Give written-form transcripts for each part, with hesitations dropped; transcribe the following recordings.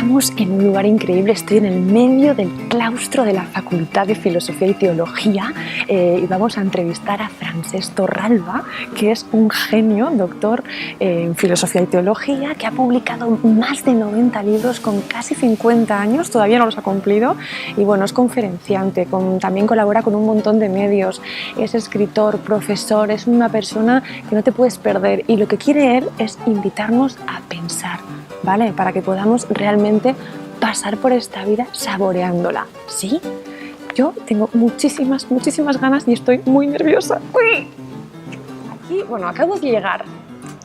Estamos en un lugar increíble, estoy en el medio del claustro de la Facultad de Filosofía y Teología y vamos a entrevistar a Francesc Torralba, que es un genio, doctor en Filosofía y Teología, que ha publicado más de 90 libros con casi 50 años, todavía no los ha cumplido, y bueno, es conferenciante, también colabora con un montón de medios, es escritor, profesor, es una persona que no te puedes perder y lo que quiere él es invitarnos a pensar, ¿vale? Para que podamos realmente pasar por esta vida saboreándola, ¿sí? Yo tengo muchísimas ganas y estoy muy nerviosa. ¡Uy! Aquí, bueno, acabo de llegar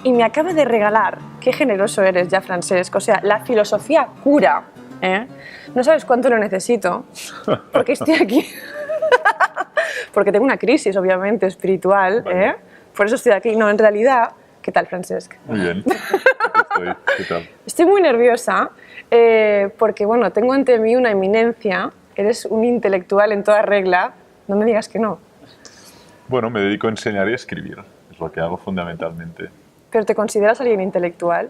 y me acaba de regalar, qué generoso eres ya, Francesc, o sea, la filosofía cura, ¿eh? No sabes cuánto lo necesito, porque estoy aquí, porque tengo una crisis, obviamente, espiritual, vale. ¿eh? Por eso estoy aquí. No, en realidad, ¿qué tal, Francesc? Muy bien. ¿Qué tal? Estoy muy nerviosa porque, bueno, tengo ante mí una eminencia, eres un intelectual en toda regla, no me digas que no. Bueno, me dedico a enseñar y a escribir, es lo que hago fundamentalmente. ¿Pero te consideras alguien intelectual?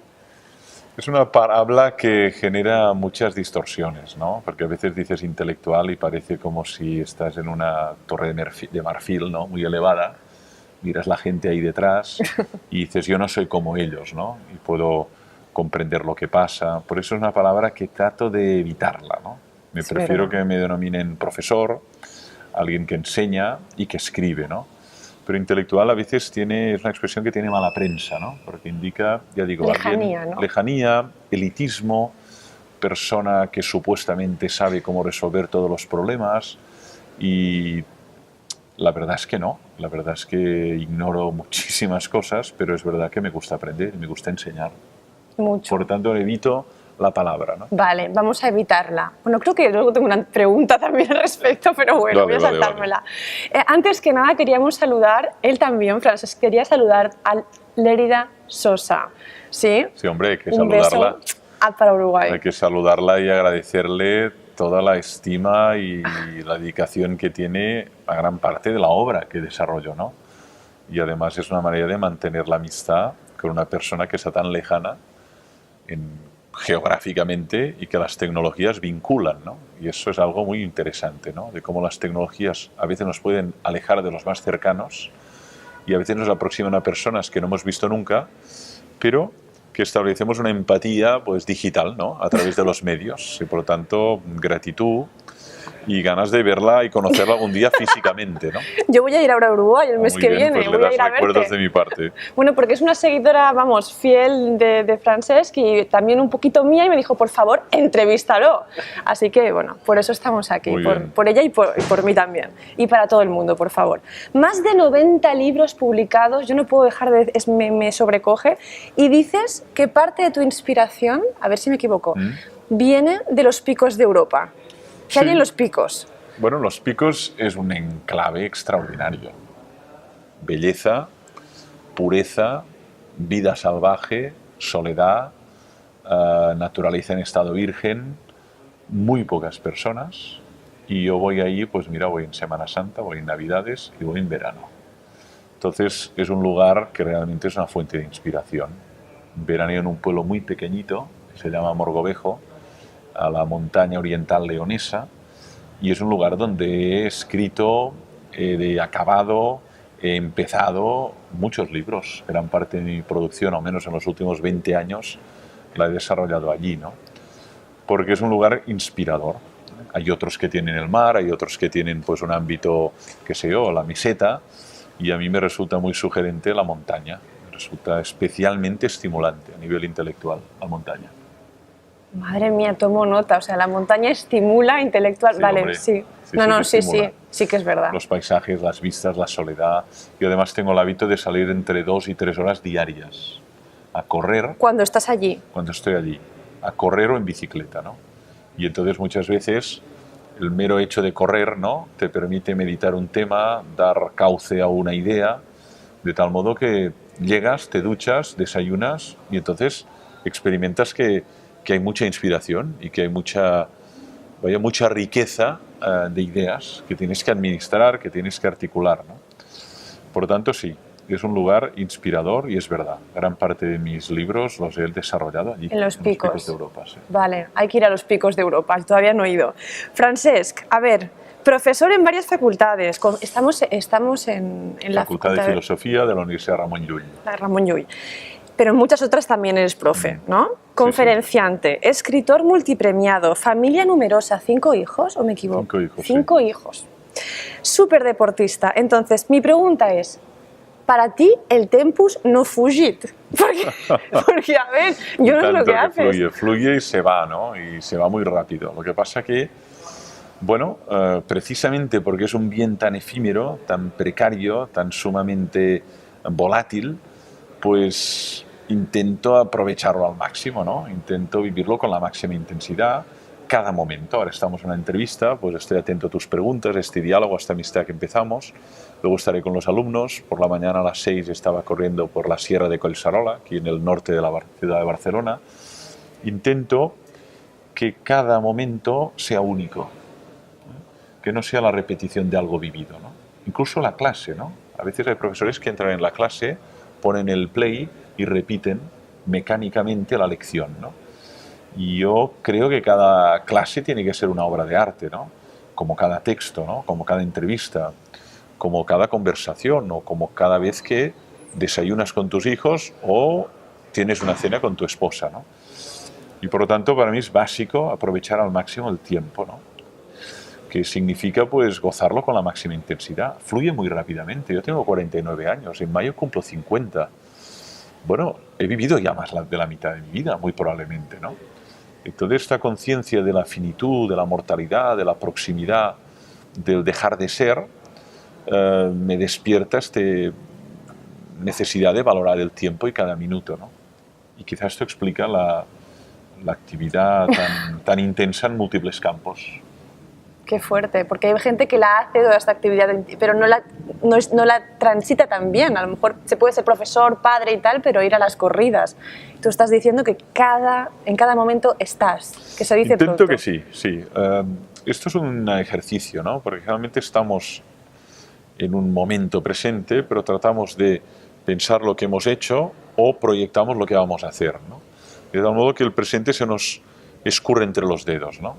Es una palabra que genera muchas distorsiones, ¿no? Porque a veces dices intelectual y parece como si estás en una torre de marfil, ¿no? Muy elevada, miras la gente ahí detrás y dices, yo no soy como ellos, ¿no? Y puedo comprender lo que pasa. Por eso es una palabra que trato de evitarla, ¿no? Me prefiero que me denominen profesor, alguien que enseña y que escribe, ¿no? Pero intelectual a veces es una expresión que tiene mala prensa, ¿no? Porque indica, ya digo, lejanía, alguien, ¿no? Lejanía, elitismo, persona que supuestamente sabe cómo resolver todos los problemas, y la verdad es que no. La verdad es que ignoro muchísimas cosas, pero es verdad que me gusta aprender y me gusta enseñar. Mucho. Por tanto, evito la palabra, ¿no? Vale, vamos a evitarla. Bueno, creo que luego tengo una pregunta también al respecto, pero bueno, voy a saltármela. Antes que nada queríamos saludar, él también, Francesc, quería saludar a Lérida Sosa. ¿Sí? Sí, hombre, hay que Un saludarla. beso para Uruguay. Hay que saludarla y agradecerle toda la estima y la dedicación que tiene a gran parte de la obra que desarrolló, ¿no? Y además es una manera de mantener la amistad con una persona que está tan lejana geográficamente y que las tecnologías vinculan, ¿no? Y eso es algo muy interesante, ¿no? De cómo las tecnologías a veces nos pueden alejar de los más cercanos y a veces nos aproximan a personas que no hemos visto nunca, pero que establecemos una empatía, pues, digital, ¿no? A través de los medios. Y por lo tanto, gratitud y ganas de verla y conocerla algún día físicamente, ¿no? Yo voy a ir ahora a Uruguay el mes que viene. Pues le voy a ir das a recuerdos verte. de mi parte. Bueno, porque es una seguidora, vamos, fiel de Francesc y también un poquito mía y me dijo, por favor, entrevístalo. Así que, bueno, por eso estamos aquí, por ella y por mí también. Y para todo el mundo, por favor. Más de 90 libros publicados, yo no puedo dejar de... me sobrecoge. Y dices que parte de tu inspiración, a ver si me equivoco, viene de los picos de Europa. ¿Qué hay en los picos? Bueno, los picos es un enclave extraordinario. Belleza, pureza, vida salvaje, soledad, naturaleza en estado virgen, muy pocas personas. Y yo voy ahí, pues mira, voy en Semana Santa, voy en Navidades y voy en verano. Entonces es un lugar que realmente es una fuente de inspiración. Veraneo en un pueblo muy pequeñito, que se llama Morgovejo, a la montaña oriental leonesa, y es un lugar donde he escrito, he acabado, he empezado muchos libros. Gran parte de mi producción, al menos en los últimos 20 años, la he desarrollado allí, ¿no? Porque es un lugar inspirador. Hay otros que tienen el mar, hay otros que tienen, pues, un ámbito, qué sé yo, la meseta, y a mí me resulta muy sugerente la montaña. Me resulta especialmente estimulante a nivel intelectual, la montaña. Madre mía, tomo nota, o sea, la montaña estimula intelectual, Sí, vale, hombre. sí. Sí, Sí que es verdad. Los paisajes, las vistas, la soledad. Yo además tengo el hábito de salir entre 2 y 3 horas diarias a correr. Cuando estás allí. Cuando estoy allí, a correr o en bicicleta, ¿no? Y entonces muchas veces el mero hecho de correr, ¿no?, te permite meditar un tema, dar cauce a una idea, de tal modo que llegas, te duchas, desayunas y entonces experimentas que hay mucha inspiración y que hay mucha riqueza de ideas que tienes que administrar, que tienes que articular, ¿no? Por lo tanto, sí, Es un lugar inspirador y es verdad. Gran parte de mis libros los he desarrollado allí. En los Picos de Europa. Sí. Vale, hay que ir a los Picos de Europa, todavía no he ido. Francesc, a ver, profesor en varias facultades. Estamos en la Facultad de Filosofía de la Universidad Ramon Llull. La Ramon Llull. Pero en muchas otras también eres profe, ¿no? Conferenciante, sí. Escritor multipremiado, familia numerosa, 5 hijos, ¿o me equivoco? 5 hijos. 5 hijos. Súper deportista. Entonces, mi pregunta es, para ti el tempus no fugit, porque a ver, yo no es lo que haces. Fluye y se va, ¿no? Y se va muy rápido. Lo que pasa que, bueno, precisamente porque es un bien tan efímero, tan precario, tan sumamente volátil, pues intento aprovecharlo al máximo, ¿no? Intento vivirlo con la máxima intensidad, cada momento. Ahora estamos en una entrevista, pues estoy atento a tus preguntas, este diálogo, esta amistad que empezamos. Luego estaré con los alumnos. Por la mañana a las 6 estaba corriendo por la Sierra de Collserola, aquí en el norte de la ciudad de Barcelona. Intento que cada momento sea único, que no sea la repetición de algo vivido, ¿no? Incluso la clase, ¿no? A veces hay profesores que entran en la clase, ponen el play y repiten mecánicamente la lección, ¿no? Y yo creo que cada clase tiene que ser una obra de arte, ¿no? Como cada texto, ¿no? Como cada entrevista, como cada conversación o como cada vez que desayunas con tus hijos o tienes una cena con tu esposa, ¿no? Y por lo tanto para mí es básico aprovechar al máximo el tiempo, ¿no? Que significa pues gozarlo con la máxima intensidad. Fluye muy rápidamente. Yo tengo 49 años, en mayo cumplo 50. Bueno, he vivido ya más de la mitad de mi vida, muy probablemente, ¿no? Entonces esta conciencia de la finitud, de la mortalidad, de la proximidad, del dejar de ser, me despierta esta necesidad de valorar el tiempo y cada minuto, ¿no? Y quizás esto explica la actividad tan intensa en múltiples campos. Qué fuerte, porque hay gente que la hace toda esta actividad, pero no la transita tan bien. A lo mejor se puede ser profesor, padre y tal, pero ir a las corridas. Tú estás diciendo que en cada momento estás, que se dice Intento pronto. que sí, sí. Esto es un ejercicio, ¿no? Porque generalmente estamos en un momento presente, pero tratamos de pensar lo que hemos hecho o proyectamos lo que vamos a hacer, ¿no? De tal modo que el presente se nos escurre entre los dedos, ¿no?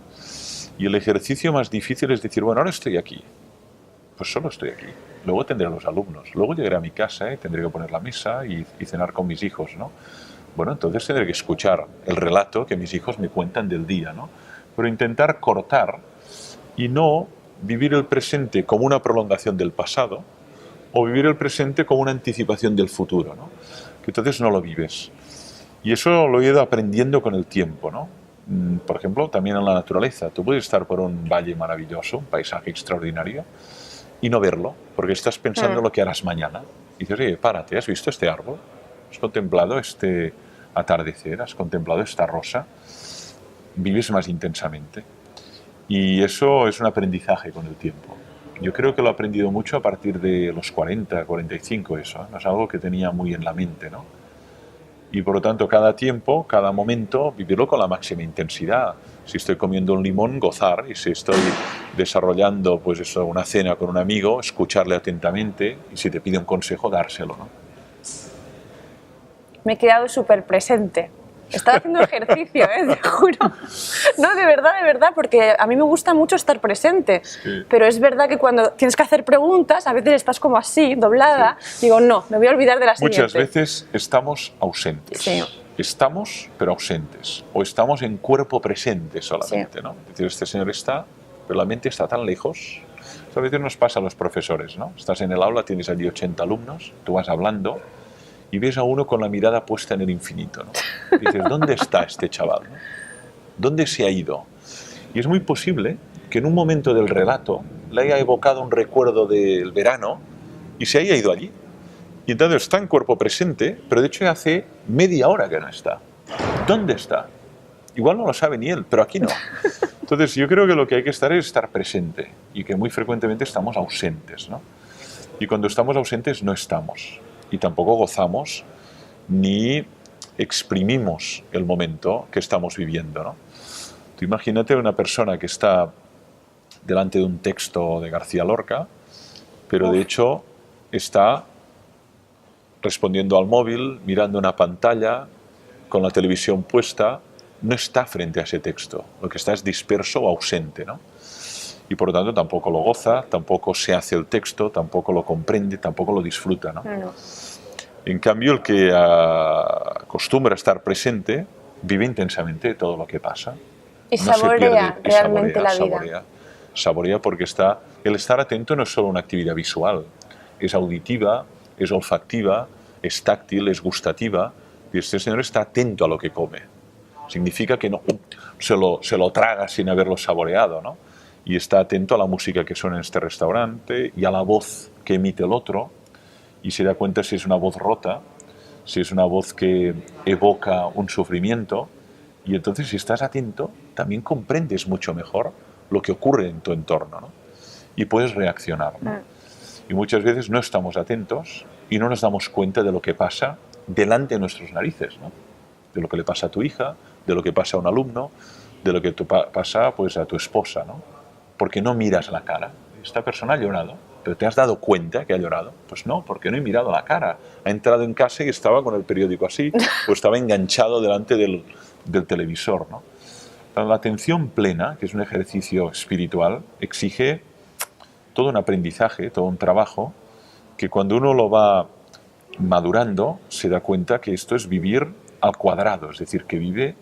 Y el ejercicio más difícil es decir, bueno, ahora estoy aquí, pues solo estoy aquí. Luego tendré a los alumnos, luego llegaré a mi casa y tendré que poner la mesa y cenar con mis hijos, ¿no? Bueno, entonces tendré que escuchar el relato que mis hijos me cuentan del día, ¿no? Pero intentar cortar y no vivir el presente como una prolongación del pasado o vivir el presente como una anticipación del futuro, ¿no? Que entonces no lo vives. Y eso lo he ido aprendiendo con el tiempo, ¿no? Por ejemplo, también en la naturaleza. Tú puedes estar por un valle maravilloso, un paisaje extraordinario, y no verlo, porque estás pensando en lo que harás mañana. Y dices, oye, párate, ¿has visto este árbol? ¿Has contemplado este atardecer? ¿Has contemplado esta rosa? Vives más intensamente. Y eso es un aprendizaje con el tiempo. Yo creo que lo he aprendido mucho a partir de los 40, 45, eso. No es algo que tenía muy en la mente, ¿no? Y por lo tanto, cada tiempo, cada momento, vivirlo con la máxima intensidad. Si estoy comiendo un limón, gozar. Y si estoy desarrollando pues eso, una cena con un amigo, escucharle atentamente. Y si te pide un consejo, dárselo, ¿no? Me he quedado súper presente. Estaba haciendo ejercicio, te juro. No, de verdad, porque a mí me gusta mucho estar presente. Sí. Pero es verdad que cuando tienes que hacer preguntas, a veces estás como así, doblada. Sí. Digo, no, me voy a olvidar de la siguiente. Muchas veces estamos ausentes. Sí. Estamos, pero ausentes. O estamos en cuerpo presente solamente, sí. ¿no? Es decir, este señor está, pero la mente está tan lejos. Esto a veces nos pasa a los profesores, ¿no? Estás en el aula, tienes allí 80 alumnos, tú vas hablando y ves a uno con la mirada puesta en el infinito, ¿no? Y dices, ¿dónde está este chaval, ¿no? ¿Dónde se ha ido? Y es muy posible que en un momento del relato le haya evocado un recuerdo del verano y se haya ido allí. Y entonces está en cuerpo presente, pero de hecho hace media hora que no está. ¿Dónde está? Igual no lo sabe ni él, pero aquí no. Entonces yo creo que lo que hay que estar es estar presente y que muy frecuentemente estamos ausentes, ¿no? Y cuando estamos ausentes no estamos. Y tampoco gozamos ni exprimimos el momento que estamos viviendo, ¿no? Tú imagínate una persona que está delante de un texto de García Lorca, pero de hecho está respondiendo al móvil, mirando una pantalla, con la televisión puesta, no está frente a ese texto. Lo que está es disperso o ausente, ¿no? Y por lo tanto tampoco lo goza, tampoco se hace el texto, tampoco lo comprende, tampoco lo disfruta, ¿no? No. En cambio, el que acostumbra a estar presente vive intensamente todo lo que pasa. Y No se saborea pierde, y realmente la vida. Saborea porque el estar atento no es solo una actividad visual, es auditiva, es olfactiva, es táctil, es gustativa. Y este señor está atento a lo que come. Significa que no se lo traga sin haberlo saboreado, ¿no? Y está atento a la música que suena en este restaurante y a la voz que emite el otro, y se da cuenta si es una voz rota, si es una voz que evoca un sufrimiento, y entonces si estás atento también comprendes mucho mejor lo que ocurre en tu entorno, ¿no? Y puedes reaccionar, ¿no? Y muchas veces no estamos atentos y no nos damos cuenta de lo que pasa delante de nuestras narices, ¿no? De lo que le pasa a tu hija, de lo que pasa a un alumno, de lo que pasa pues, a tu esposa, ¿no? Porque no miras la cara. Esta persona ha llorado, pero ¿te has dado cuenta que ha llorado? Pues no, porque no he mirado la cara. Ha entrado en casa y estaba con el periódico así, o estaba enganchado delante del televisor, ¿no? La atención plena, que es un ejercicio espiritual, exige todo un aprendizaje, todo un trabajo, que cuando uno lo va madurando se da cuenta que esto es vivir al cuadrado, es decir, que vive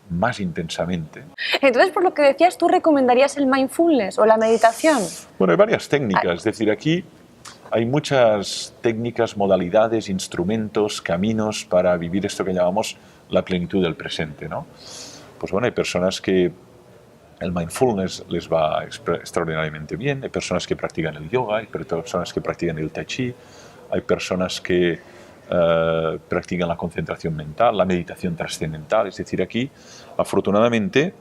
más intensamente. Entonces, por lo que decías, ¿tú recomendarías el mindfulness o la meditación? Bueno, hay varias técnicas, es decir, aquí hay muchas técnicas, modalidades, instrumentos, caminos para vivir esto que llamamos la plenitud del presente, ¿no? Pues bueno, hay personas que el mindfulness les va extraordinariamente bien, hay personas que practican el yoga, hay personas que practican el tai chi, hay personas que practican la concentración mental, la meditación trascendental. Es decir, aquí, afortunadamente,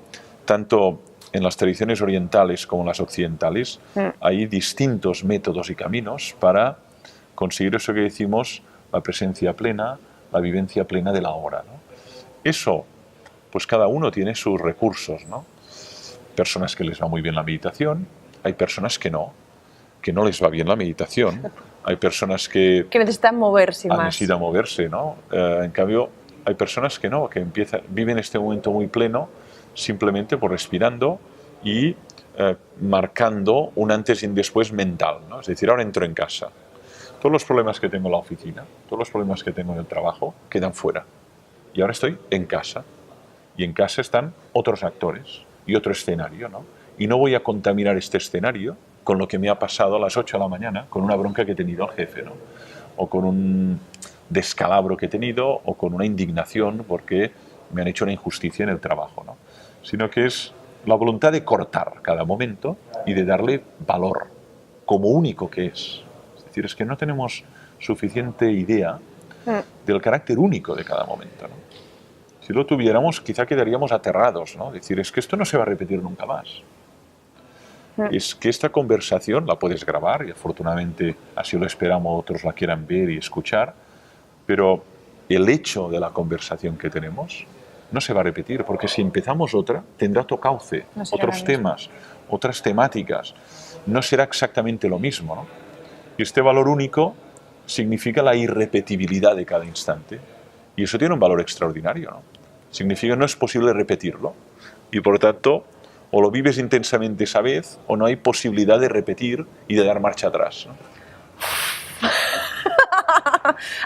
tanto en las tradiciones orientales como en las occidentales, hay distintos métodos y caminos para conseguir eso que decimos, la presencia plena, la vivencia plena de la hora, ¿no? Eso, pues cada uno tiene sus recursos, ¿no? Personas que les va muy bien la meditación, hay personas que no les va bien la meditación. Hay personas que necesitan moverse más. Necesitan moverse, ¿no? En cambio, hay personas que no, que viven este momento muy pleno simplemente por respirando y marcando un antes y un después mental, ¿no? Es decir, ahora entro en casa. Todos los problemas que tengo en la oficina, todos los problemas que tengo en el trabajo quedan fuera. Y ahora estoy en casa. Y en casa están otros actores y otro escenario, ¿no? Y no voy a contaminar este escenario con lo que me ha pasado a las 8 de la mañana, con una bronca que he tenido al jefe, ¿no? O con un descalabro que he tenido, o con una indignación porque me han hecho una injusticia en el trabajo, ¿no? Sino que es la voluntad de cortar cada momento y de darle valor como único que es. Es decir, es que no tenemos suficiente idea del carácter único de cada momento, ¿no? Si lo tuviéramos, quizá quedaríamos aterrados, ¿no? Es decir, es que esto no se va a repetir nunca más. Es que esta conversación la puedes grabar y afortunadamente así lo esperamos, otros la quieran ver y escuchar, pero el hecho de la conversación que tenemos no se va a repetir, porque si empezamos otra, tendrá otro cauce, otros temas, otras temáticas. No será exactamente lo mismo, ¿no? Y este valor único significa la irrepetibilidad de cada instante. Y eso tiene un valor extraordinario, ¿no? Significa que no es posible repetirlo. Y por lo tanto, o lo vives intensamente esa vez, o no hay posibilidad de repetir y de dar marcha atrás, ¿no?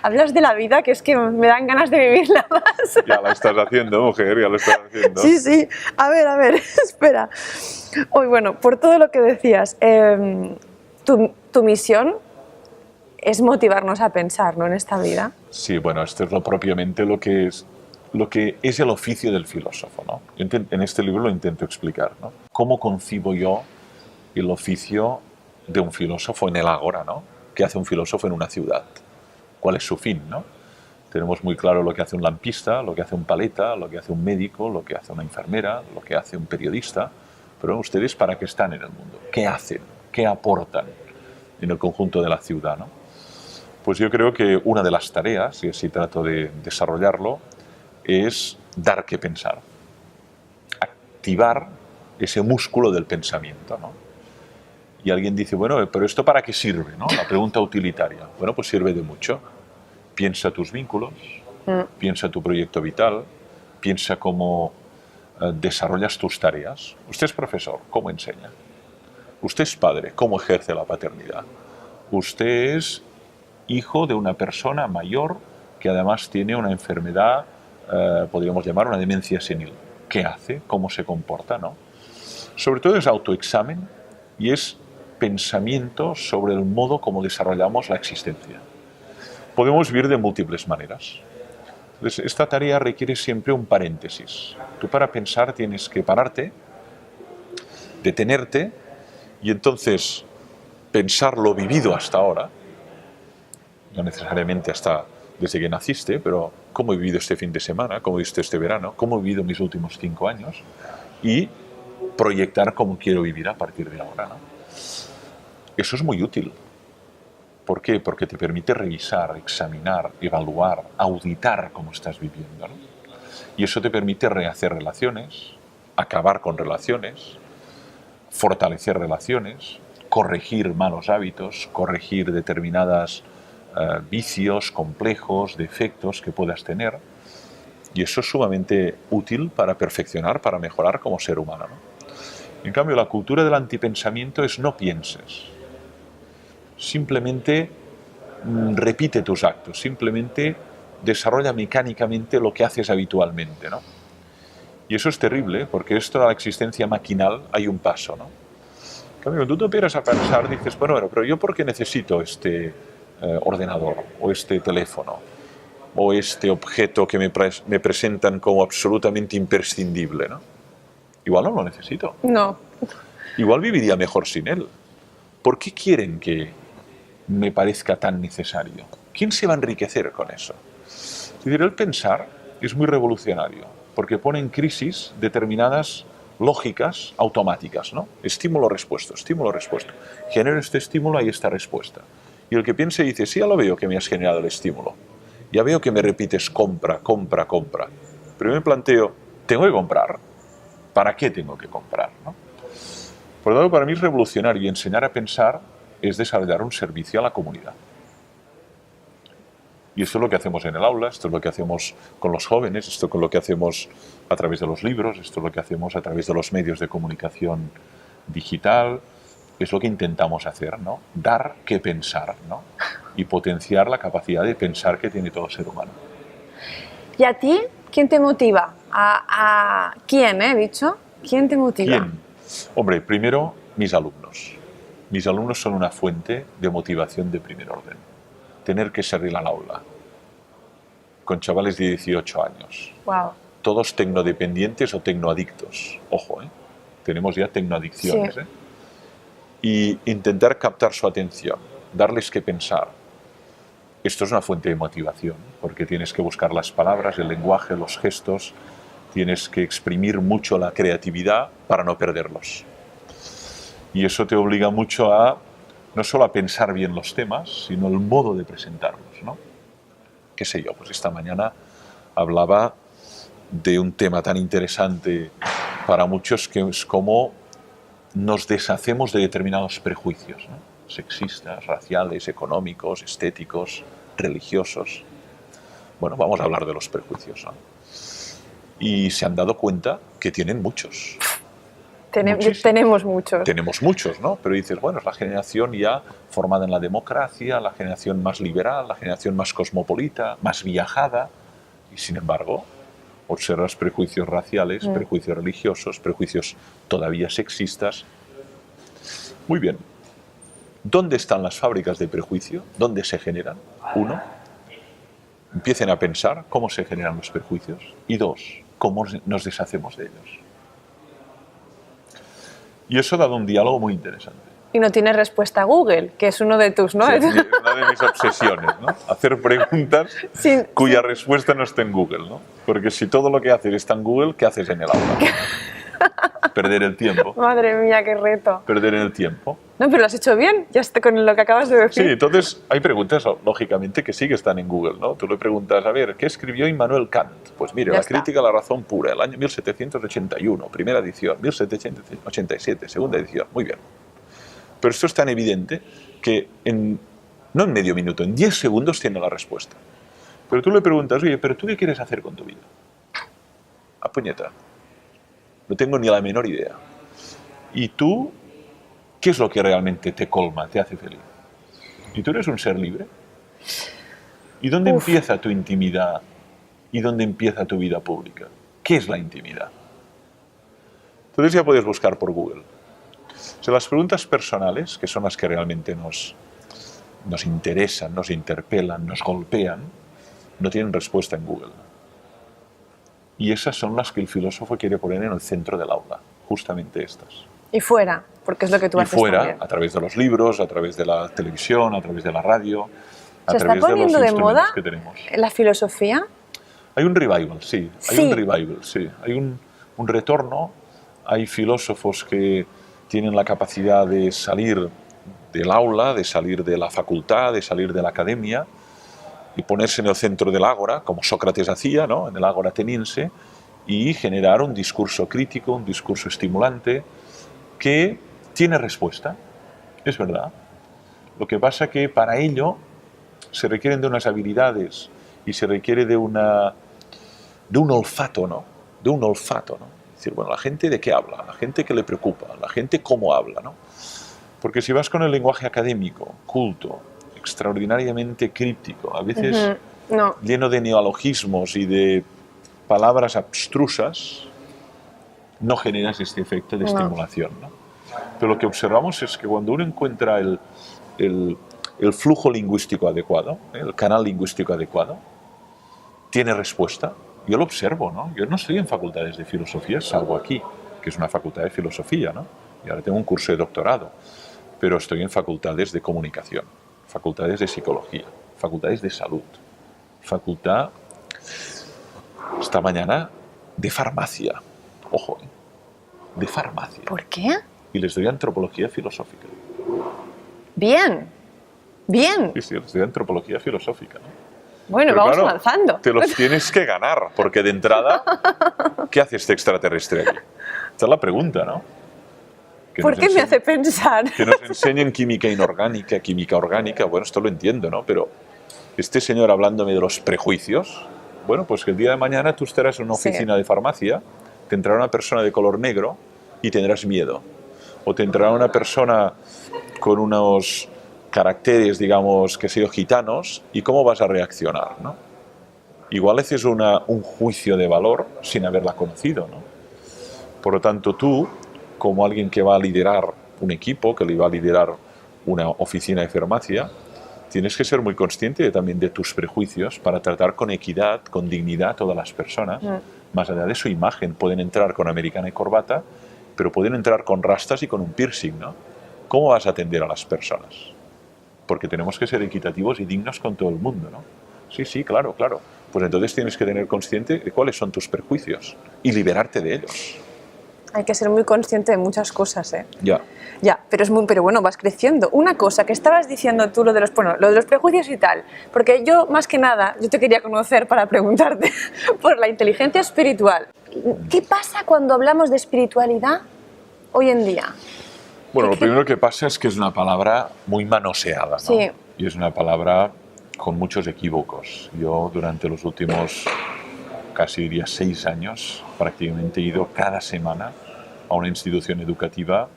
Hablas de la vida, que es que me dan ganas de vivirla más. Ya la estás haciendo, mujer, ya lo estás haciendo. Sí, sí. A ver, espera. Hoy, bueno, por todo lo que decías, tu misión es motivarnos a pensar, ¿no?, en esta vida. Sí, bueno, esto es propiamente lo que es el oficio del filósofo, ¿no? En este libro lo intento explicar, ¿no? ¿Cómo concibo yo el oficio de un filósofo en el agora, ¿no? ¿Qué hace un filósofo en una ciudad? ¿Cuál es su fin, ¿no? Tenemos muy claro lo que hace un lampista, lo que hace un paleta, lo que hace un médico, lo que hace una enfermera, lo que hace un periodista. Pero ustedes, ¿para qué están en el mundo? ¿Qué hacen? ¿Qué aportan en el conjunto de la ciudad, ¿no? Pues yo creo que una de las tareas, y así trato de desarrollarlo, es dar que pensar, activar ese músculo del pensamiento, ¿no? Y alguien dice, bueno, pero ¿esto para qué sirve, ¿no? La pregunta utilitaria. Bueno, pues sirve de mucho. Piensa tus vínculos, piensa tu proyecto vital, piensa cómo desarrollas tus tareas. Usted es profesor, ¿cómo enseña? Usted es padre, ¿cómo ejerce la paternidad? Usted es hijo de una persona mayor que además tiene una enfermedad, podríamos llamar una demencia senil. ¿Qué hace? ¿Cómo se comporta? ¿No? Sobre todo es autoexamen y es pensamiento sobre el modo como desarrollamos la existencia. Podemos vivir de múltiples maneras. Entonces, esta tarea requiere siempre un paréntesis. Tú para pensar tienes que pararte, detenerte y entonces pensar lo vivido hasta ahora, no necesariamente hasta desde que naciste, pero cómo he vivido este fin de semana, cómo he vivido este verano, cómo he vivido mis últimos 5 años y proyectar cómo quiero vivir a partir de ahora, ¿no? Eso es muy útil. ¿Por qué? Porque te permite revisar, examinar, evaluar, auditar cómo estás viviendo, ¿no? Y eso te permite rehacer relaciones, acabar con relaciones, fortalecer relaciones, corregir malos hábitos, corregir determinados vicios, complejos, defectos que puedas tener. Y eso es sumamente útil para perfeccionar, para mejorar como ser humano, ¿no? En cambio, la cultura del antipensamiento es no pienses. Simplemente repite tus actos, simplemente desarrolla mecánicamente lo que haces habitualmente, ¿no? Y eso es terrible, porque esto de la existencia maquinal hay un paso, ¿no? En cambio, tú te empiezas a pensar, dices, bueno, pero ¿yo por qué necesito este ordenador, o este teléfono, o este objeto que me presentan como absolutamente imprescindible, ¿no? Igual no lo necesito. No. Igual viviría mejor sin él. ¿Por qué quieren que me parezca tan necesario? ¿Quién se va a enriquecer con eso? Es decir, el pensar es muy revolucionario, porque pone en crisis determinadas lógicas automáticas, ¿no? Estímulo-respuesta, estímulo-respuesta. Genero este estímulo, hay esta respuesta. Y el que piensa y dice, sí, ya lo veo que me has generado el estímulo. Ya veo que me repites compra, compra, compra. Pero yo me planteo, ¿tengo que comprar? ¿Para qué tengo que comprar, ¿no? Por lo tanto, para mí es revolucionario y enseñar a pensar es desarrollar un servicio a la comunidad. Y esto es lo que hacemos en el aula, esto es lo que hacemos con los jóvenes, esto es lo que hacemos a través de los libros, esto es lo que hacemos a través de los medios de comunicación digital, es lo que intentamos hacer, ¿no? Dar que pensar, ¿no? Y potenciar la capacidad de pensar que tiene todo ser humano. ¿Y a ti quién te motiva? ¿A quién, he dicho? ¿Quién te motiva? ¿Quién? Hombre, primero, mis alumnos. Mis alumnos son una fuente de motivación de primer orden. Tener que salir al aula con chavales de 18 años. Wow. Todos tecnodependientes o tecnoadictos. Ojo, ¿eh? Tenemos ya tecnoadicciones, Sí. ¿eh? Y intentar captar su atención, darles que pensar. Esto es una fuente de motivación, porque tienes que buscar las palabras, el lenguaje, los gestos, tienes que exprimir mucho la creatividad para no perderlos. Y eso te obliga mucho a, no solo a pensar bien los temas, sino el modo de presentarlos, ¿no? Qué sé yo, pues esta mañana hablaba de un tema tan interesante para muchos que es cómo nos deshacemos de determinados prejuicios, ¿no? Sexistas, raciales, económicos, estéticos, religiosos. Bueno, vamos a hablar de los prejuicios, ¿no? Y se han dado cuenta que tienen muchos. Tenemos muchos. Tenemos muchos, ¿no? Pero dices, bueno, es la generación ya formada en la democracia, la generación más liberal, la generación más cosmopolita, más viajada. Y sin embargo, observas prejuicios raciales, prejuicios religiosos, prejuicios todavía sexistas. Muy bien. ¿Dónde están las fábricas de prejuicio? ¿Dónde se generan? 1. Empiecen a pensar cómo se generan los prejuicios. Y 2, cómo nos deshacemos de ellos. Y eso ha dado un diálogo muy interesante. Y no tienes respuesta a Google, que es uno de tus, ¿no? Sí, una de mis obsesiones, ¿no? Hacer preguntas cuya respuesta no esté en Google, ¿no? Porque si todo lo que haces está en Google, ¿qué haces en el aula? Perder el tiempo. Madre mía, qué reto. Perder el tiempo. No, pero lo has hecho bien, ya está con lo que acabas de decir. Sí, entonces hay preguntas, lógicamente, que sí que están en Google, ¿no? Tú le preguntas, a ver, ¿qué escribió Immanuel Kant? Pues mire, Ya La está. crítica a la razón pura, el año 1781, primera edición, 1787, segunda edición, muy bien. Pero esto es tan evidente que no en medio minuto, en 10 segundos tiene la respuesta. Pero tú le preguntas, oye, ¿pero tú qué quieres hacer con tu vida? A puñeta. No tengo ni la menor idea. ¿Y tú qué es lo que realmente te colma, te hace feliz? ¿Y tú eres un ser libre? ¿Y dónde empieza tu intimidad y dónde empieza tu vida pública? ¿Qué es la intimidad? Entonces ya puedes buscar por Google. O sea, las preguntas personales, que son las que realmente nos interesan, nos interpelan, nos golpean, no tienen respuesta en Google. Y esas son las que el filósofo quiere poner en el centro del aula, justamente estas. Y fuera, porque es lo que tú haces fuera, también. A través de los libros, a través de la televisión, a través de la radio, a ¿Se está través de los poniendo de instrumentos moda que tenemos. la filosofía? Hay un revival, sí. Hay Sí. un revival, sí. Hay un retorno. Hay filósofos que tienen la capacidad de salir del aula, de salir de la facultad, de salir de la academia y ponerse en el centro del ágora, como Sócrates hacía, ¿no? En el ágora ateniense, y generar un discurso crítico, un discurso estimulante que tiene respuesta. Es verdad. Lo que pasa que para ello se requieren de unas habilidades y se requiere de un olfato, ¿no? De un olfato, ¿no? Es decir, bueno, la gente de qué habla, la gente que le preocupa, la gente cómo habla, ¿no? Porque si vas con el lenguaje académico, culto, extraordinariamente críptico, a veces No. lleno de neologismos y de palabras abstrusas, no generas este efecto de estimulación, ¿no? Pero lo que observamos es que cuando uno encuentra el flujo lingüístico adecuado, el canal lingüístico adecuado, tiene respuesta. Yo lo observo, ¿no? Yo no estoy en facultades de filosofía, salvo aquí, que es una facultad de filosofía, ¿no? Y ahora tengo un curso de doctorado, pero estoy en facultades de comunicación, facultades de psicología, facultades de salud, facultad, esta mañana, de farmacia. Ojo, de farmacia. ¿Por qué? Y les doy antropología filosófica. Bien. Bien. Sí, les doy antropología filosófica, ¿no? Bueno, Pero vamos claro, avanzando. Te los tienes que ganar, porque de entrada, ¿qué hace este extraterrestre aquí? Esta es la pregunta, ¿no? ¿Por qué me hace pensar? Que nos enseñen química inorgánica, química orgánica, bueno, esto lo entiendo, ¿no? Pero este señor hablándome de los prejuicios, bueno, pues que el día de mañana tú estarás en una oficina de farmacia, te entrará una persona de color negro y tendrás miedo. O te entrará una persona con unos caracteres, digamos, que sé yo, gitanos, y cómo vas a reaccionar, ¿no? Igual haces un juicio de valor sin haberla conocido, ¿no? Por lo tanto, tú, como alguien que va a liderar un equipo, que le va a liderar una oficina de farmacia, tienes que ser muy consciente también de tus prejuicios para tratar con equidad, con dignidad a todas las personas. Más allá de su imagen, pueden entrar con americana y corbata, pero pueden entrar con rastas y con un piercing, ¿no? ¿Cómo vas a atender a las personas? Porque tenemos que ser equitativos y dignos con todo el mundo, ¿no? Sí, claro. Pues entonces tienes que tener consciente de cuáles son tus prejuicios y liberarte de ellos. Hay que ser muy consciente de muchas cosas, ¿eh? Ya, pero bueno, vas creciendo. Una cosa que estabas diciendo tú, lo de los prejuicios y tal, porque yo, más que nada, yo te quería conocer para preguntarte por la inteligencia espiritual. ¿Qué pasa cuando hablamos de espiritualidad hoy en día? Bueno, lo primero que pasa es que es una palabra muy manoseada, ¿no? Sí. Y es una palabra con muchos equívocos. Yo durante los últimos, casi diría 6 años, prácticamente he ido cada semana a una institución educativa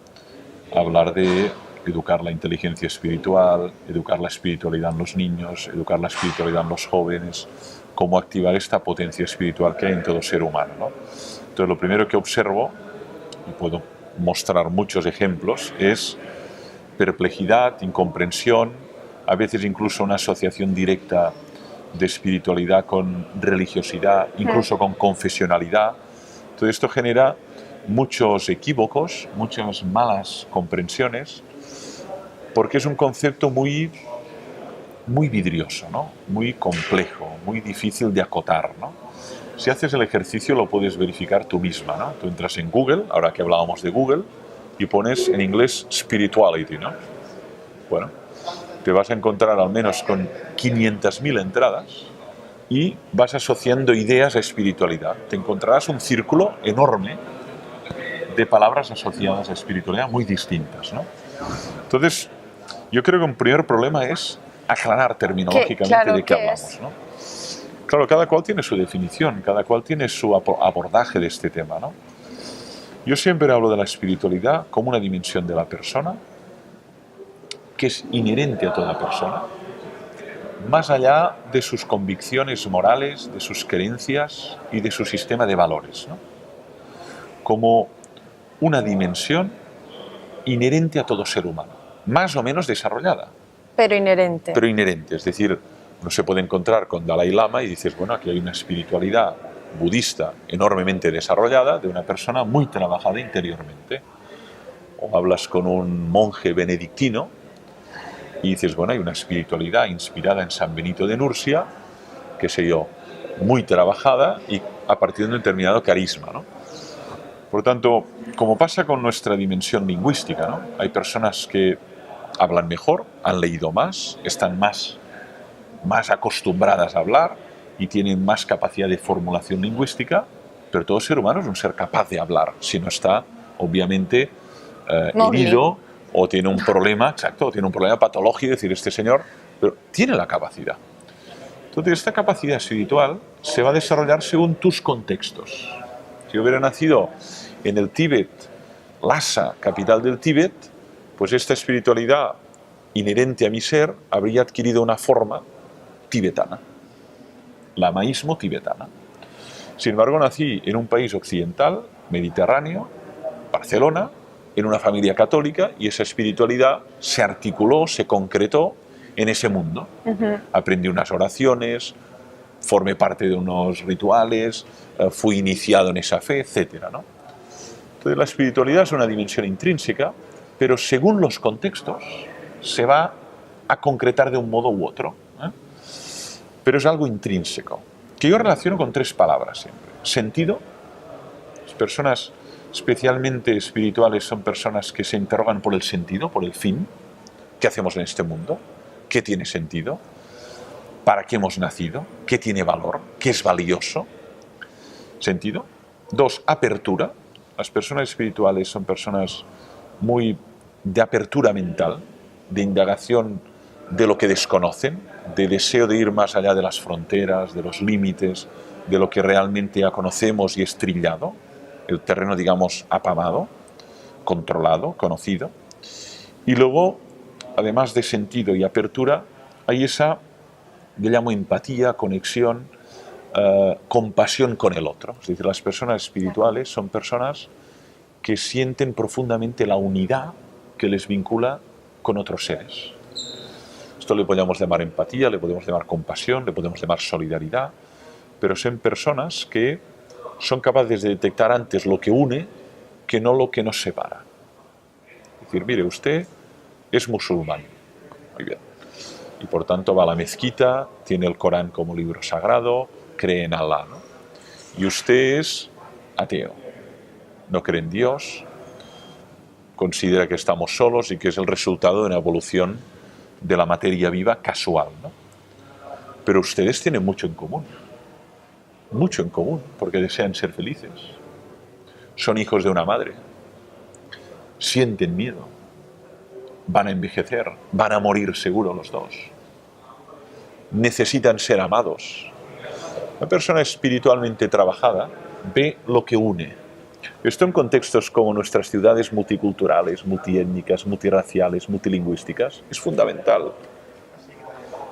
a hablar de educar la inteligencia espiritual, educar la espiritualidad en los niños, educar la espiritualidad en los jóvenes, cómo activar esta potencia espiritual que hay en todo ser humano, ¿no? Entonces, lo primero que observo, y puedo mostrar muchos ejemplos, es perplejidad, incomprensión, a veces incluso una asociación directa de espiritualidad con religiosidad, incluso con confesionalidad. Todo esto genera muchos equívocos, muchas malas comprensiones, porque es un concepto muy vidrioso, ¿no? Muy complejo, muy difícil de acotar, ¿no? Si haces el ejercicio lo puedes verificar tú misma, ¿no? Tú entras en Google, ahora que hablábamos de Google, y pones en inglés spirituality, ¿no? Bueno, te vas a encontrar al menos con 500.000 entradas y vas asociando ideas a espiritualidad. Te encontrarás un círculo enorme de palabras asociadas a espiritualidad muy distintas, ¿no? Entonces, yo creo que un primer problema es aclarar terminológicamente de qué hablamos, ¿no? Claro, cada cual tiene su definición, cada cual tiene su abordaje de este tema, ¿no? Yo siempre hablo de la espiritualidad como una dimensión de la persona que es inherente a toda persona, más allá de sus convicciones morales, de sus creencias y de su sistema de valores, ¿no? Como una dimensión inherente a todo ser humano, más o menos desarrollada. Pero inherente. Pero inherente, es decir, no se puede encontrar con Dalai Lama y dices, bueno, aquí hay una espiritualidad budista enormemente desarrollada de una persona muy trabajada interiormente. O hablas con un monje benedictino y dices, bueno, hay una espiritualidad inspirada en San Benito de Nursia, qué sé yo, muy trabajada y a partir de un determinado carisma, ¿no? Por lo tanto, como pasa con nuestra dimensión lingüística, ¿no? Hay personas que hablan mejor, han leído más, están más acostumbradas a hablar y tienen más capacidad de formulación lingüística, pero todo ser humano es un ser capaz de hablar, si no está, obviamente, herido o tiene un problema, exacto, o tiene un problema patológico, es decir, este señor, pero tiene la capacidad. Entonces, esta capacidad espiritual se va a desarrollar según tus contextos. Si hubiera nacido en el Tíbet, Lhasa, capital del Tíbet, pues esta espiritualidad inherente a mi ser habría adquirido una forma tibetana, lamaísmo tibetana. Sin embargo, nací en un país occidental, mediterráneo, Barcelona, en una familia católica, y esa espiritualidad se articuló, se concretó en ese mundo. Aprendí unas oraciones, formé parte de unos rituales, fui iniciado en esa fe, etc., ¿no? Entonces, la espiritualidad es una dimensión intrínseca, pero según los contextos se va a concretar de un modo u otro, ¿eh? Pero es algo intrínseco, que yo relaciono con tres palabras siempre. Sentido. Las personas especialmente espirituales son personas que se interrogan por el sentido, por el fin. ¿Qué hacemos en este mundo? ¿Qué tiene sentido? ¿Para qué hemos nacido? ¿Qué tiene valor? ¿Qué es valioso? Sentido. Dos, apertura. Las personas espirituales son personas muy de apertura mental, de indagación de lo que desconocen, de deseo de ir más allá de las fronteras, de los límites, de lo que realmente ya conocemos y es trillado, el terreno, digamos, apamado, controlado, conocido. Y luego, además de sentido y apertura, hay esa, yo llamo empatía, conexión, compasión con el otro. Es decir, las personas espirituales son personas que sienten profundamente la unidad que les vincula con otros seres. Esto le podemos llamar empatía, le podemos llamar compasión, le podemos llamar solidaridad, pero son personas que son capaces de detectar antes lo que une que no lo que nos separa. Es decir, mire, usted es musulmán, muy bien, y por tanto va a la mezquita, tiene el Corán como libro sagrado, cree en Alá, ¿no? Y usted es ateo, no cree en Dios, considera que estamos solos y que es el resultado de una evolución de la materia viva casual, ¿no? Pero ustedes tienen mucho en común, porque desean ser felices, son hijos de una madre, sienten miedo, van a envejecer, van a morir seguro los dos, necesitan ser amados. Una persona espiritualmente trabajada ve lo que une. Esto en contextos como nuestras ciudades multiculturales, multiétnicas, multirraciales, multilingüísticas, es fundamental.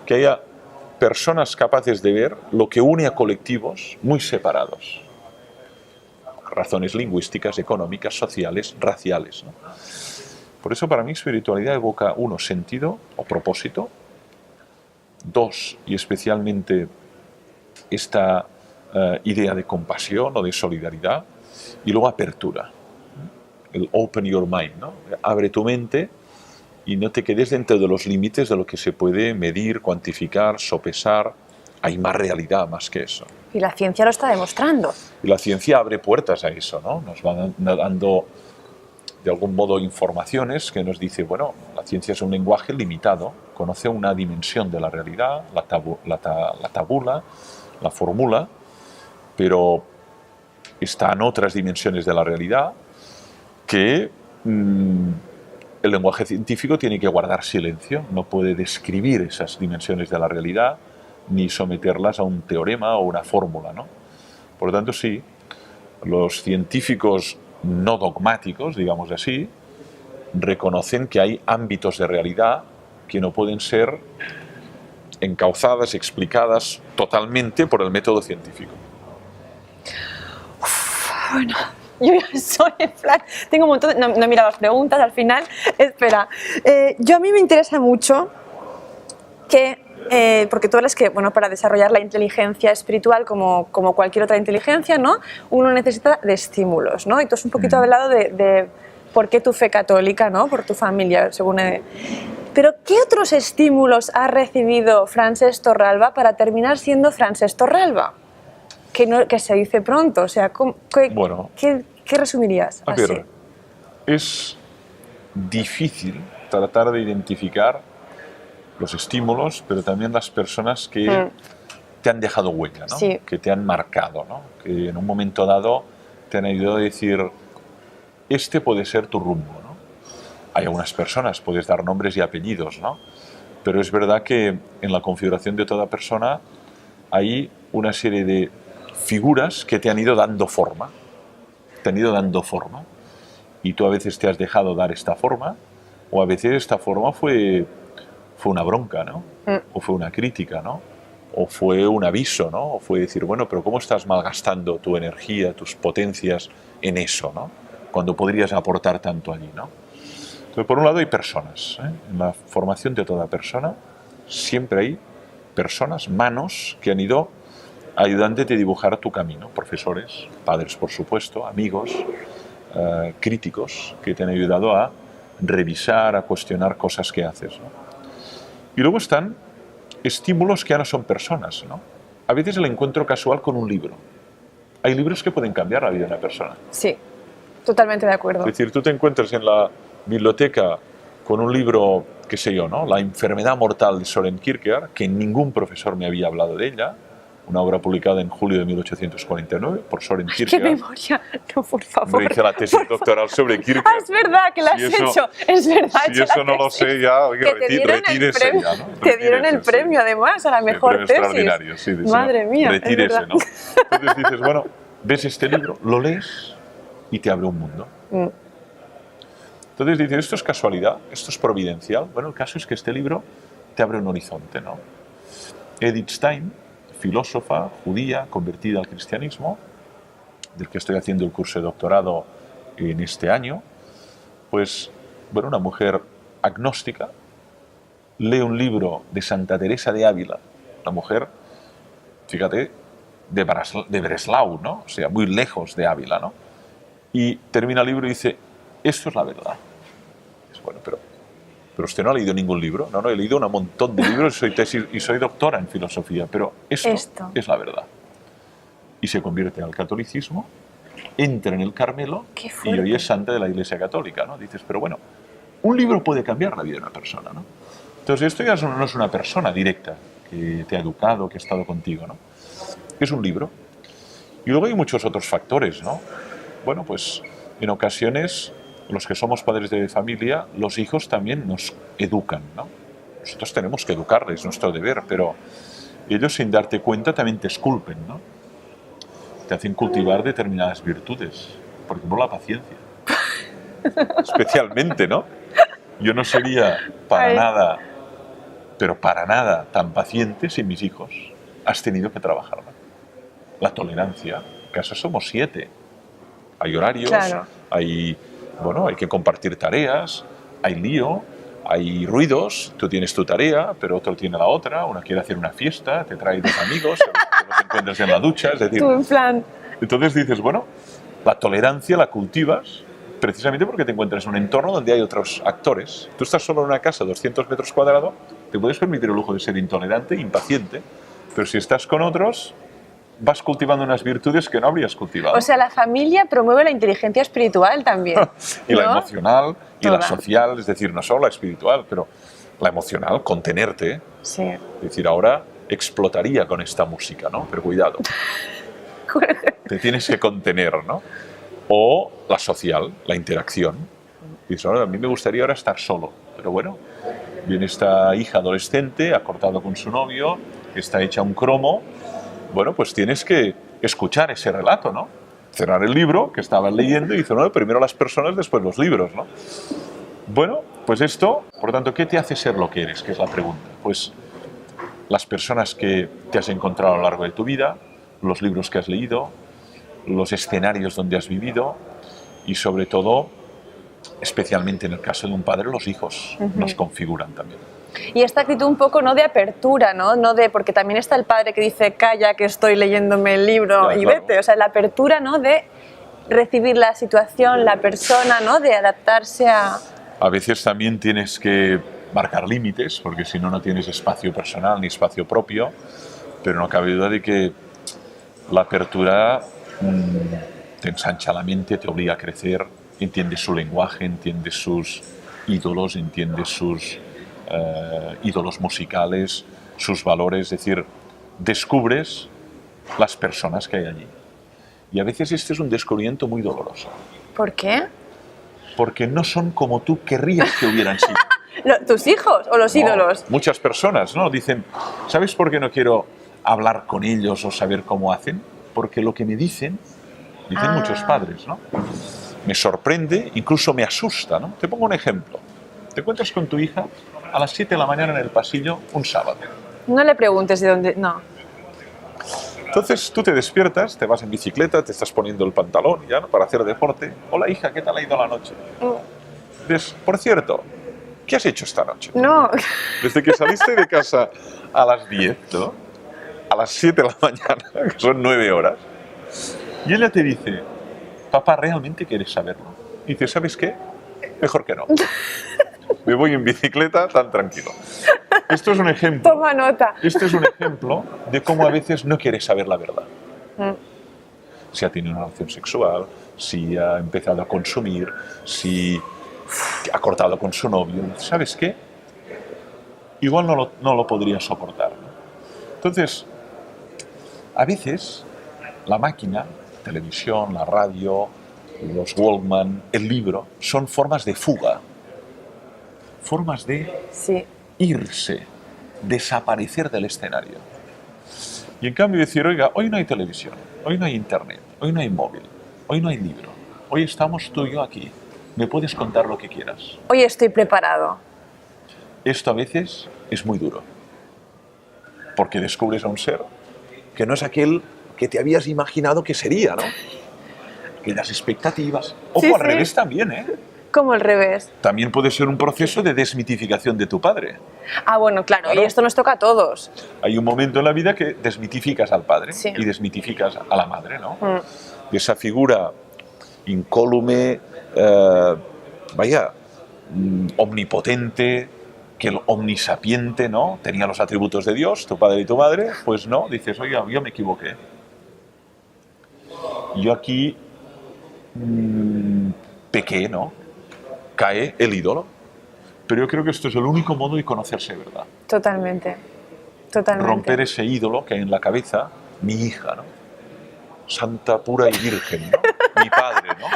Que haya personas capaces de ver lo que une a colectivos muy separados. Razones lingüísticas, económicas, sociales, raciales, ¿no? Por eso para mí espiritualidad evoca, uno, sentido o propósito. Dos, y especialmente esta idea de compasión o de solidaridad. Y luego apertura, el open your mind, ¿no? Abre tu mente y no te quedes dentro de los límites de lo que se puede medir, cuantificar, sopesar. Hay más realidad más que eso. Y la ciencia lo está demostrando. Y la ciencia abre puertas a eso, ¿no? Nos va dando, de algún modo, informaciones que nos dice, bueno, la ciencia es un lenguaje limitado, conoce una dimensión de la realidad, la tabula, la fórmula, pero están otras dimensiones de la realidad que el lenguaje científico tiene que guardar silencio, no puede describir esas dimensiones de la realidad, ni someterlas a un teorema o una fórmula, ¿no? Por lo tanto, sí, los científicos no dogmáticos, digamos así, reconocen que hay ámbitos de realidad que no pueden ser encauzadas, explicadas totalmente por el método científico. Bueno, yo ya soy en plan, tengo un montón, no he mirado las preguntas al final, espera. A mí me interesa mucho que, porque tú hablas que, bueno, para desarrollar la inteligencia espiritual como cualquier otra inteligencia, ¿no? Uno necesita de estímulos, ¿no? Y tú has un poquito hablado de por qué tu fe católica, ¿no? Por tu familia, según... Pero, ¿qué otros estímulos ha recibido Francesc Torralba para terminar siendo Francesc Torralba? Que se dice pronto, o sea, ¿qué resumirías? A ver, es difícil tratar de identificar los estímulos, pero también las personas que te han dejado huella, ¿no? Sí. Que te han marcado, ¿no? Que en un momento dado te han ayudado a decir, este puede ser tu rumbo, ¿no? Hay algunas personas, puedes dar nombres y apellidos, ¿no? Pero es verdad que en la configuración de toda persona hay una serie de figuras que te han ido dando forma. Te han ido dando forma. Y tú a veces te has dejado dar esta forma, o a veces esta forma fue una bronca, ¿no? O fue una crítica, ¿no? O fue un aviso, ¿no? O fue decir, bueno, pero ¿cómo estás malgastando tu energía, tus potencias en eso, ¿no? Cuando podrías aportar tanto allí, ¿no? Entonces, por un lado hay personas, ¿eh? En la formación de toda persona siempre hay personas, manos, que han ido ayudándote a dibujar tu camino. Profesores, padres, por supuesto, amigos, críticos, que te han ayudado a revisar, a cuestionar cosas que haces, ¿no? Y luego están estímulos que ya no son personas, ¿no? A veces el encuentro casual con un libro. Hay libros que pueden cambiar la vida de una persona. Sí, totalmente de acuerdo. Es decir, tú te encuentras en la biblioteca con un libro, qué sé yo, ¿no? La enfermedad mortal de Søren Kierkegaard, que ningún profesor me había hablado de ella, una obra publicada en julio de 1849 por Søren Kierkegaard. ¡Qué memoria! No, por favor. Me hice la tesis doctoral sobre Kierkegaard. Es verdad que la has hecho. Es verdad. Si eso no lo sé, ya, oye, retírese ya, ¿no? Te dieron el premio, además, a la mejor tesis. Extraordinario, sí. Madre mía, retírese, ¿no? Entonces dices, bueno, ves este libro, lo lees y te abre un mundo. Entonces dices, ¿esto es casualidad? ¿Esto es providencial? Bueno, el caso es que este libro te abre un horizonte, ¿no? Edith Stein, filósofa judía convertida al cristianismo, del que estoy haciendo el curso de doctorado en este año, pues, bueno, una mujer agnóstica, lee un libro de Santa Teresa de Ávila, una mujer, fíjate, de Breslau, ¿no? O sea, muy lejos de Ávila, ¿no? Y termina el libro y dice, esto es la verdad. Es bueno, pero usted no ha leído ningún libro. No, he leído un montón de libros y soy doctora en filosofía, pero esto es la verdad. Y se convierte al catolicismo, entra en el Carmelo y hoy es santa de la Iglesia Católica, ¿no? Dices, pero bueno, un libro puede cambiar la vida de una persona, ¿no? Entonces esto ya no es una persona directa que te ha educado, que ha estado contigo, ¿no? Es un libro. Y luego hay muchos otros factores, ¿no? Bueno, pues en ocasiones los que somos padres de familia, los hijos también nos educan, ¿no? Nosotros tenemos que educarles, es nuestro deber, pero ellos sin darte cuenta también te esculpen, ¿no? Te hacen cultivar determinadas virtudes, por ejemplo la paciencia. Especialmente, ¿no? Yo no sería para nada, pero para nada tan paciente sin mis hijos. Has tenido que trabajarla. La tolerancia, en casa somos 7. Hay horarios, hay que compartir tareas, hay lío, hay ruidos, tú tienes tu tarea, pero otro tiene la otra, uno quiere hacer una fiesta, te trae 2 amigos, te los encuentras en la ducha, es decir... Tú en plan... Entonces dices, bueno, la tolerancia la cultivas precisamente porque te encuentras en un entorno donde hay otros actores. Tú estás solo en una casa, 200 metros cuadrados, te puedes permitir el lujo de ser intolerante, impaciente, pero si estás con otros... vas cultivando unas virtudes que no habrías cultivado. O sea, la familia promueve la inteligencia espiritual también. Y la emocional, y la social, es decir, no solo la espiritual, pero la emocional, contenerte. Sí. Es decir, ahora explotaría con esta música, ¿no? Pero cuidado. Te tienes que contener, ¿no? O la social, la interacción. Y dices, a mí me gustaría ahora estar solo, pero bueno, viene esta hija adolescente, ha cortado con su novio, está hecha un cromo, bueno, pues tienes que escuchar ese relato, ¿no? Cerrar el libro que estabas leyendo y decir, no, primero las personas, después los libros, ¿no? Bueno, pues esto, por lo tanto, ¿qué te hace ser lo que eres? Que es la pregunta. Pues las personas que te has encontrado a lo largo de tu vida, los libros que has leído, los escenarios donde has vivido y sobre todo, especialmente en el caso de un padre, los hijos nos configuran también. Y esta actitud un poco no de apertura, ¿no? Porque también está el padre que dice, calla que estoy leyéndome el libro Ya, y claro. vete. O sea, la apertura, ¿no? De recibir la situación, la persona, ¿no? De adaptarse a... A veces también tienes que marcar límites, porque si no, no tienes espacio personal ni espacio propio, pero no cabe duda de que la apertura te ensancha la mente, te obliga a crecer, entiendes su lenguaje, entiendes sus ídolos, entiendes sus ídolos musicales, sus valores, es decir, descubres las personas que hay allí. Y a veces este es un descubrimiento muy doloroso, ¿Por qué? porque no son como tú querrías que hubieran sido. ¿Tus hijos o los No, ídolos? muchas personas, ¿no? Dicen, ¿sabes por qué no quiero hablar con ellos o saber cómo hacen? Porque lo que me dicen muchos padres, ¿no? Me sorprende, incluso me asusta, ¿no? Te pongo un ejemplo. Te encuentras con tu hija a las 7 de la mañana en el pasillo un sábado. No le preguntes de dónde... No. Entonces tú te despiertas, te vas en bicicleta, te estás poniendo el pantalón ya, ¿no? Para hacer deporte. Hola hija, ¿qué tal ha ido la noche? Dices, por cierto, ¿qué has hecho esta noche? No. Desde que saliste de casa a las 10, ¿no? A las 7 de la mañana, que son 9 horas, y ella te dice, papá, ¿realmente quieres saberlo? Y dices, ¿sabes qué? Mejor que no. Me voy en bicicleta tan tranquilo. Esto es un ejemplo. Toma nota. Este es un ejemplo de cómo a veces no quieres saber la verdad. Si ha tenido una relación sexual, si ha empezado a consumir, si ha cortado con su novio. ¿Sabes qué? Igual no lo podría soportar, ¿no? Entonces, a veces la máquina, televisión, la radio, los Walkman, el libro, son formas de fuga, formas de Sí. irse, desaparecer del escenario. Y en cambio decir, oiga, hoy no hay televisión, hoy no hay internet, hoy no hay móvil, hoy no hay libro, hoy estamos tú y yo aquí, me puedes contar lo que quieras. Hoy estoy preparado. Esto a veces es muy duro, porque descubres a un ser que no es aquel que te habías imaginado que sería, ¿no? Que las expectativas. Ojo, Sí, al sí. revés también, ¿eh? Como al revés. También puede ser un proceso de desmitificación de tu padre. Ah, bueno, claro. Claro. Y esto nos toca a todos. Hay un momento en la vida que desmitificas al padre Sí. y desmitificas a la madre, ¿no? De esa figura incólume, omnipotente, que el omnisapiente, ¿no? Tenía los atributos de Dios, tu padre y tu madre, pues no, dices, oiga, yo me equivoqué. Yo aquí pequé, ¿no? Cae el ídolo. Pero yo creo que esto es el único modo de conocerse, ¿verdad? Totalmente. Totalmente. Romper ese ídolo que hay en la cabeza, mi hija, ¿no? Santa, pura y virgen, ¿no? Mi padre, ¿no?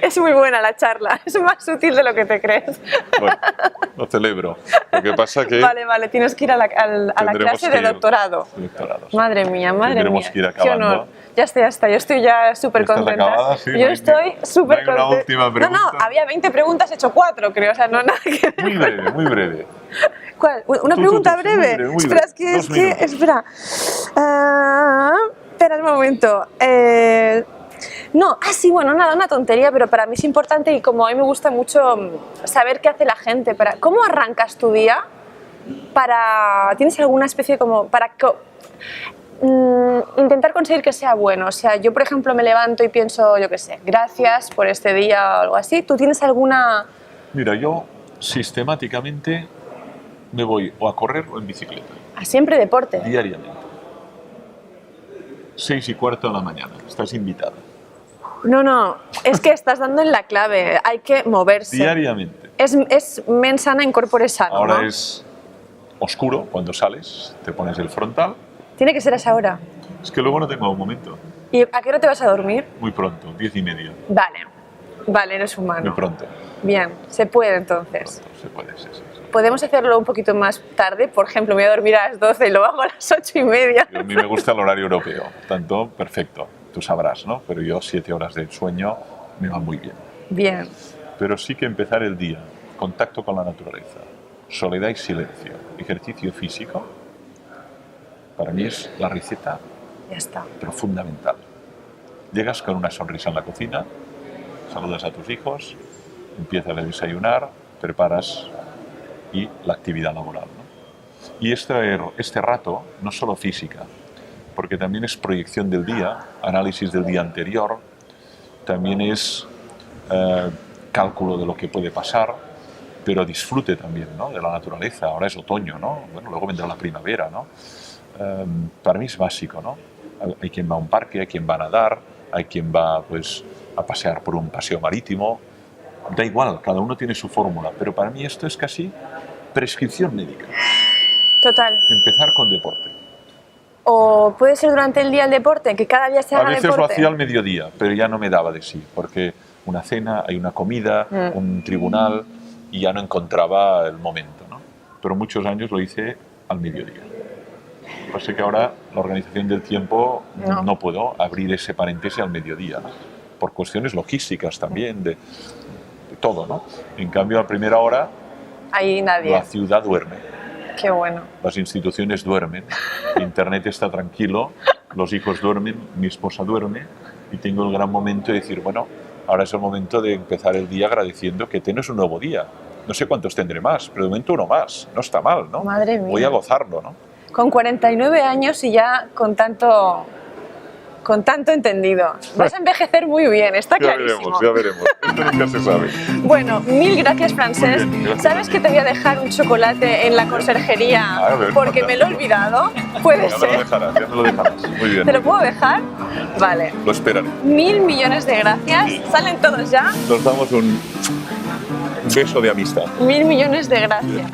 Es muy buena la charla. Es más sutil de lo que te crees. Bueno, lo celebro. Lo que pasa que Vale, vale. Tienes que ir a la tendremos clase que de ir. doctorado. Doctorado, sí. Madre mía, madre Tendremos mía. que ir Qué honor. acabando. Ya está, ya está. Yo estoy ya súper ¿Estás contenta. acabada? Sí, Yo no hay estoy que- súper no hay una contenta. última No, pregunta. había 20 preguntas, he hecho 4, creo. O sea, no nada que ver. Muy breve, muy breve. ¿Cuál? ¿Una Tú, pregunta muy breve? breve, muy Espera, breve. es que... 2 minutos. Espera. Espera un momento. No, sí, bueno, nada, una tontería, pero para mí es importante y como a mí me gusta mucho saber qué hace la gente. ¿Cómo arrancas tu día? ¿Tienes alguna especie como... intentar conseguir que sea bueno? O sea, yo por ejemplo me levanto y pienso, yo qué sé, gracias por este día o algo así. ¿Tú tienes alguna...? Mira, yo sistemáticamente me voy o a correr o en bicicleta, Siempre deporte. diariamente. 6:15 de la mañana, estás invitada. No, es que estás dando en la clave, hay que moverse. Diariamente. Es mens sana in corpore sano, Ahora ¿no? es oscuro cuando sales, te pones el frontal. Tiene que ser a esa hora. Es que luego no tengo un momento. ¿Y a qué hora te vas a dormir? Muy pronto, 10:30. Vale, eres humano. Muy pronto. Bien, se puede entonces. Se puede, sí, sí, sí. ¿Podemos hacerlo un poquito más tarde? Por ejemplo, me voy a dormir a las 12 y lo hago a las 8:30. A mí me gusta el horario europeo, tanto perfecto, tú sabrás, ¿no? Pero yo 7 horas de sueño me va muy bien. Bien. Pero sí que empezar el día, contacto con la naturaleza, soledad y silencio, ejercicio físico, para mí es la receta, Ya está. pero fundamental. Llegas con una sonrisa en la cocina, saludas a tus hijos, empiezas a desayunar, preparas y la actividad laboral, ¿no? Y este rato, no solo física, porque también es proyección del día, análisis del día anterior, también es cálculo de lo que puede pasar, pero disfrute también, ¿no? De la naturaleza. Ahora es otoño, ¿no? Bueno, luego vendrá la primavera, ¿no? Para mí es básico, ¿no? Hay quien va a un parque, hay quien va a nadar, hay quien va pues, a pasear por un paseo marítimo. Da igual, cada uno tiene su fórmula, pero para mí esto es casi prescripción médica. Total. Empezar con deporte. ¿O puede ser durante el día el deporte? Que cada día se haga A veces deporte. lo hacía al mediodía, pero ya no me daba de sí, porque una cena, hay una comida, un tribunal, y ya no encontraba el momento, ¿no? Pero muchos años lo hice al mediodía. Pasa que ahora la organización del tiempo no puedo abrir ese paréntesis al mediodía, ¿no? Por cuestiones logísticas también, de todo, ¿no? En cambio, a primera hora, Ahí nadie. la ciudad duerme, Qué bueno. las instituciones duermen, Internet está tranquilo, los hijos duermen, mi esposa duerme, y tengo el gran momento de decir, bueno, ahora es el momento de empezar el día agradeciendo que tienes un nuevo día. No sé cuántos tendré más, pero de momento uno más. No está mal, ¿no? Madre mía. Voy a gozarlo, ¿no? Con 49 años y ya con tanto entendido. Vas a envejecer muy bien, está clarísimo. Ya veremos. Esto nunca se sabe. Bueno, mil gracias, Francesc. Muy bien, gracias. ¿Sabes que te voy a dejar un chocolate en la conserjería A ver, porque me lo he olvidado? Puede Ya me lo ser. dejarás, ya me lo dejarás. Muy bien. ¿Te lo puedo dejar? Vale. Lo esperaré. 1000 millones de gracias. ¿Salen todos ya? Nos damos un beso de amistad. 1000 millones de gracias.